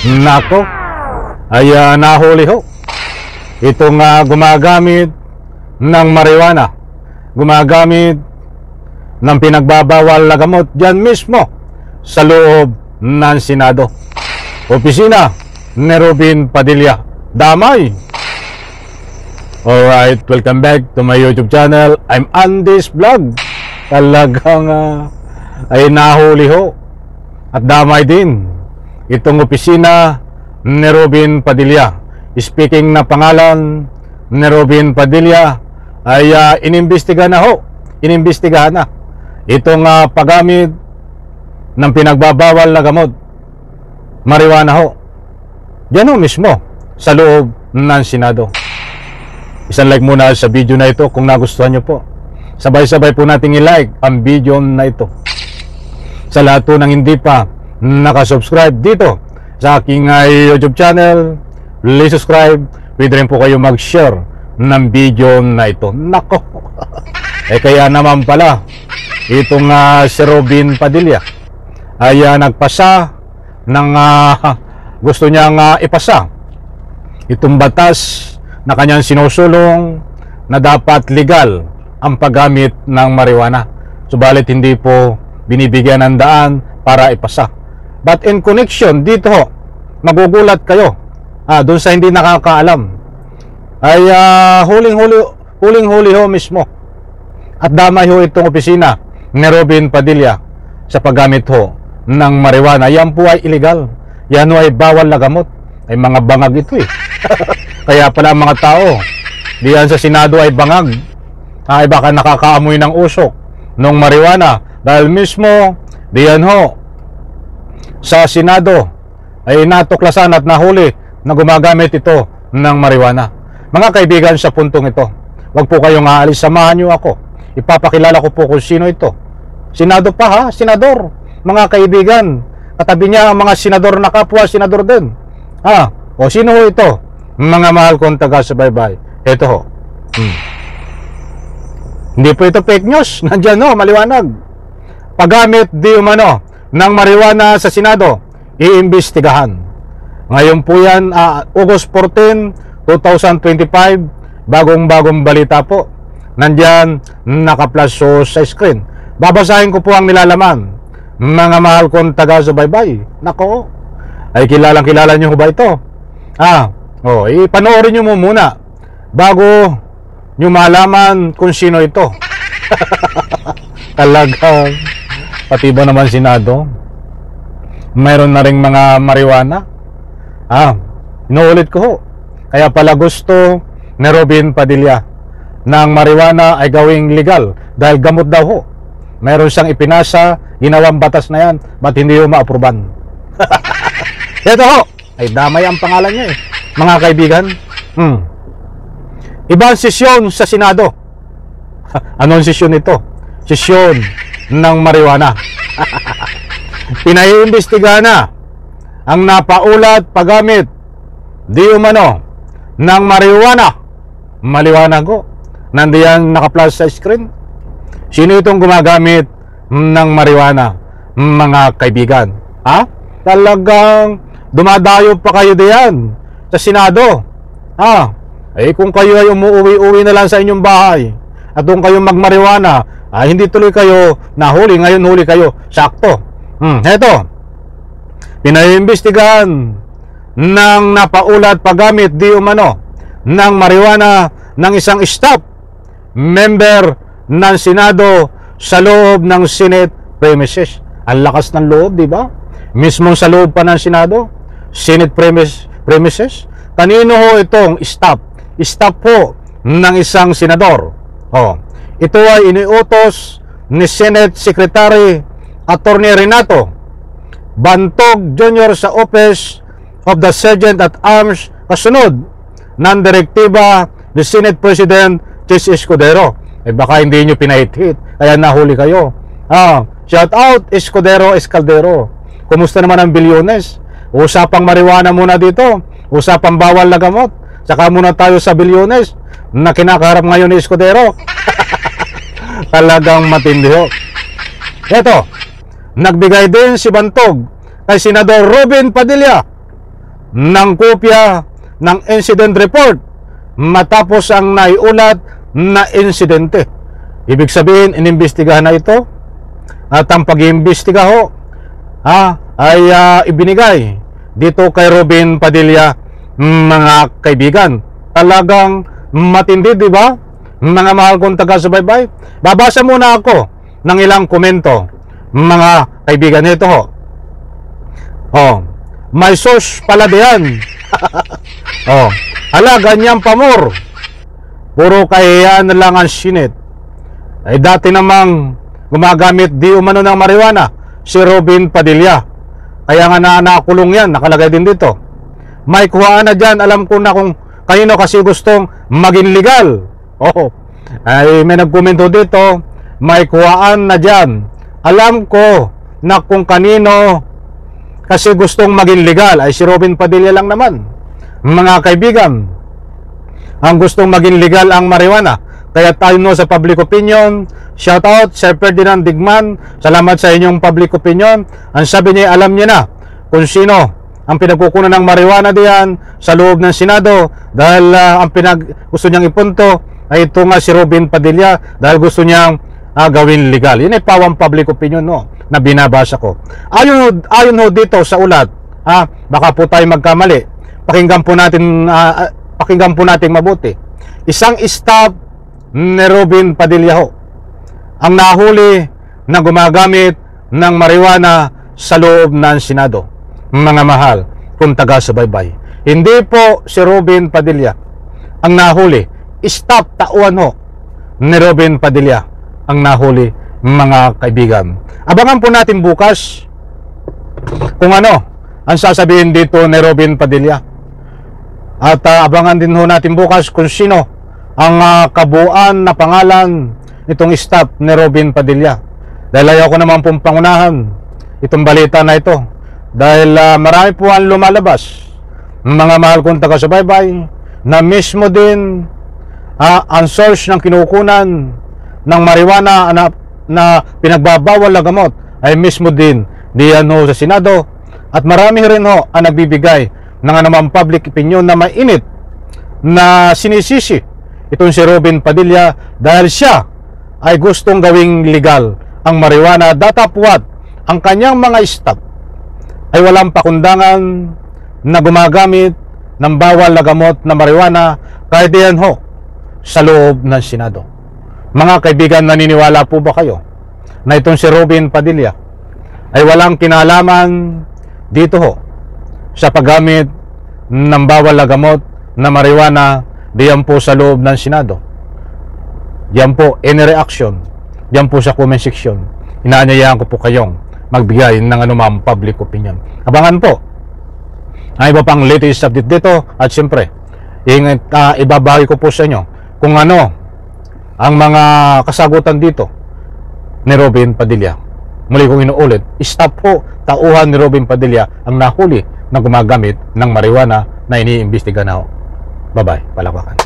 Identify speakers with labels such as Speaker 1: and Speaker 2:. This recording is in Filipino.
Speaker 1: Nako, ay nahuli ho. Itong gumagamit ng marijuana, gumagamit ng pinagbabawal na gamot dyan mismo sa loob ng Senado. Opisina ni Robin Padilla. Damay! Alright, welcome back to my YouTube channel. I'm Andy's Vlog. Talagang ay nahuli ho at damay din itong opisina ni Robin Padilla. Speaking na pangalan ni Robin Padilla ay inimbestigahan na ho. Inimbestigahan na itong paggamit ng pinagbabawal na gamot, marijuana ho. Yan ho mismo sa loob ng Senado. Isang like muna sa video na ito kung nagustuhan nyo po. Sabay-sabay po nating i-like ang video na ito. Sa lahat po ng hindi pa nakasubscribe dito sa aking YouTube channel, please subscribe. Pwede rin po kayo mag-share ng video na ito. Nako! Kaya naman pala itong si Robin Padilla ay nagpasa ng gusto niyang ipasa itong batas na kanyang sinusulong na dapat legal ang paggamit ng marijuana. Subalit hindi po binibigyan ng daan para ipasa. But in connection dito ho, magugulat kayo doon sa hindi nakakaalam, ay huling-huli ho mismo at damay ho itong opisina ni Robin Padilla sa paggamit ho ng marijuana. Yan po ay illegal. Yan ho ay bawal na gamot. Ay mga bangag ito eh. Kaya pala mga tao diyan sa Senado ay bangag, ay baka nakakaamoy ng usok ng marijuana dahil mismo diyan ho sa Senado ay natuklasan at nahuli na gumagamit ito ng marijuana. Mga kaibigan, sa puntong ito, wag po kayong aalis, samahan nyo ako. Ipapakilala ko po kung sino ito. Senado pa ha, senador. Mga kaibigan, katabi niya ang mga senador na kapwa senador din. O sino ho ito? Mga mahal kong taga-subaybay, ito ho. Hindi po ito fake news. Nandyan ho, maliwanag. Paggamit di umano ng marijuana sa Senado, iimbestigahan. Ngayon po yan, August 14, 2025, bagong-bagong balita po. Nandyan, naka-flash sa screen. Babasahin ko po ang nilalaman. Mga mahal kong taga-subaybay, nako, ay kilalang-kilala nyo ba ito? Ipanoorin nyo muna bago nyo malaman kung sino ito. Talagang pati ba naman Senado mayroon na ring mga marijuana? Inuulit ko ho, kaya pala gusto ni Robin Padilla na ang marijuana ay gawing legal dahil gamot daw ho. Meron siyang ipinasa, ginawang batas na yan, ba't hindi ho maapruban? Ito ho, ay damay ang pangalan niya eh, mga kaibigan. Ibang sesyon sa Senado. Anong sesyon ito? Sesyon ng marijuana. Pinaiimbestigahan na ang napaulat paggamit di umano ng marijuana. Maliwanag ko, nandiyan naka-flash sa screen. Sino itong gumagamit ng marijuana, mga kaibigan? Talagang dumadayo pa kayo diyan sa Senado. Kung kayo ay umuwi-uwi na lang sa inyong bahay at doon kayo magmarijuana, hindi tuloy kayo nahuli. Ngayon huli kayo, sakto. Eto, pinaiimbestigahan ng napaulat paggamit di umano ng marijuana ng isang staff member ng Senado sa loob ng Senate premises. Ang lakas ng loob, di ba? Mismo sa loob pa ng Senado, Senate premises. Kanino ho itong staff? Staff po ng isang senador. Ito ay iniutos ni Senate Secretary Attorney Renato Bantog Jr. sa Office of the Sergeant at Arms kasunod ng direktiba ni Senate President Chis Escudero. Baka hindi nyo pinahit-hit, kaya nahuli kayo. Shout out Escudero Escaldero. Kumusta naman ang Bilyones? Usapang marijuana muna dito, usapang bawal na gamot, saka muna tayo sa Bilyones na kinakaharap ngayon ni Escudero. Talagang matindi ho. Eto, nagbigay din si Bantog kay Senador Robin Padilla ng kopya ng incident report matapos ang naiulat na insidente. Ibig sabihin, inimbestigahan na ito at ang pag-iimbestiga ho ay ibinigay dito kay Robin Padilla, mga kaibigan. Talagang matindi, di ba? Mga mahal kong taga-subaybay. Babasa muna ako ng ilang komento, mga kaibigan. Ito ho. May source pala diyan. Ganyang pamor. Puro kahiyaan na lang ang sinit. Ay dati namang gumagamit di umano ng marijuana si Robin Padilla. Kaya nga nakulong yan, nakalagay din dito. May kuhaan na dyan, alam ko na kung kanino kasi gustong maging legal. Ay may nagkomento dito, may kuhaan na dyan. Alam ko na kung kanino kasi gustong maging legal, ay si Robin Padilla lang naman. Mga kaibigan, ang gustong maging legal ang marijuana. Kaya tayo sa public opinion, shout out Sir Ferdinand Digman, salamat sa inyong public opinion. Ang sabi niya, alam niya na kung sino ang pinagkukunan ng marijuana diyan sa loob ng Senado, dahil ang gusto niyang ipunto ay ito nga si Robin Padilla, dahil gusto niyang gawin legal. Yun ay pawang public opinion na binabasa ko. Ayon ho dito sa ulat, baka po tayo magkamali. Pakinggan po natin mabuti. Isang staff ni Robin Padilla ho ang nahuli na gumagamit ng marijuana sa loob ng Senado. Mga mahal kung taga-subaybay, hindi po si Robin Padilla ang nahuli. Staff tauhan ho ni Robin Padilla ang nahuli, mga kaibigan. Abangan po natin bukas kung ano ang sasabihin dito ni Robin Padilla. At abangan din ho natin bukas kung sino ang kabuuan na pangalan nitong staff ni Robin Padilla. Dahil ayaw ko naman pong pangunahan itong balita na ito. Dahil marami po ang lumalabas, mga mahal kong taga-subaybay, na mismo din ang source ng kinukunan ng marijuana na pinagbabawal na gamot ay mismo din diyan ho sa Senado. At marami rin ho ang nagbibigay ng anumang public opinion na mainit na sinisisi itong si Robin Padilla dahil siya ay gustong gawing legal ang marijuana. Datapwat ang kanyang mga staff ay walang pakundangan na gumagamit ng bawal na gamot na marijuana kahit diyan ho sa loob ng Senado. Mga kaibigan, naniniwala po ba kayo na itong si Robin Padilla ay walang kinalaman dito ho sa paggamit ng bawal na gamot na marijuana diyan po sa loob ng Senado? Diyan po, any reaction, diyan po sa comment section. Inaanyayahan ko po kayong magbigay ng anumang public opinion. Abangan po ang iba pang latest update dito. At siyempre, ibabahagi ko po sa inyo kung ano ang mga kasagutan dito ni Robin Padilla. Muli kong inuulit, staff po, tauhan ni Robin Padilla ang nahuli na gumagamit ng marijuana na iniimbestiga na ho. Bye-bye, palakpakan.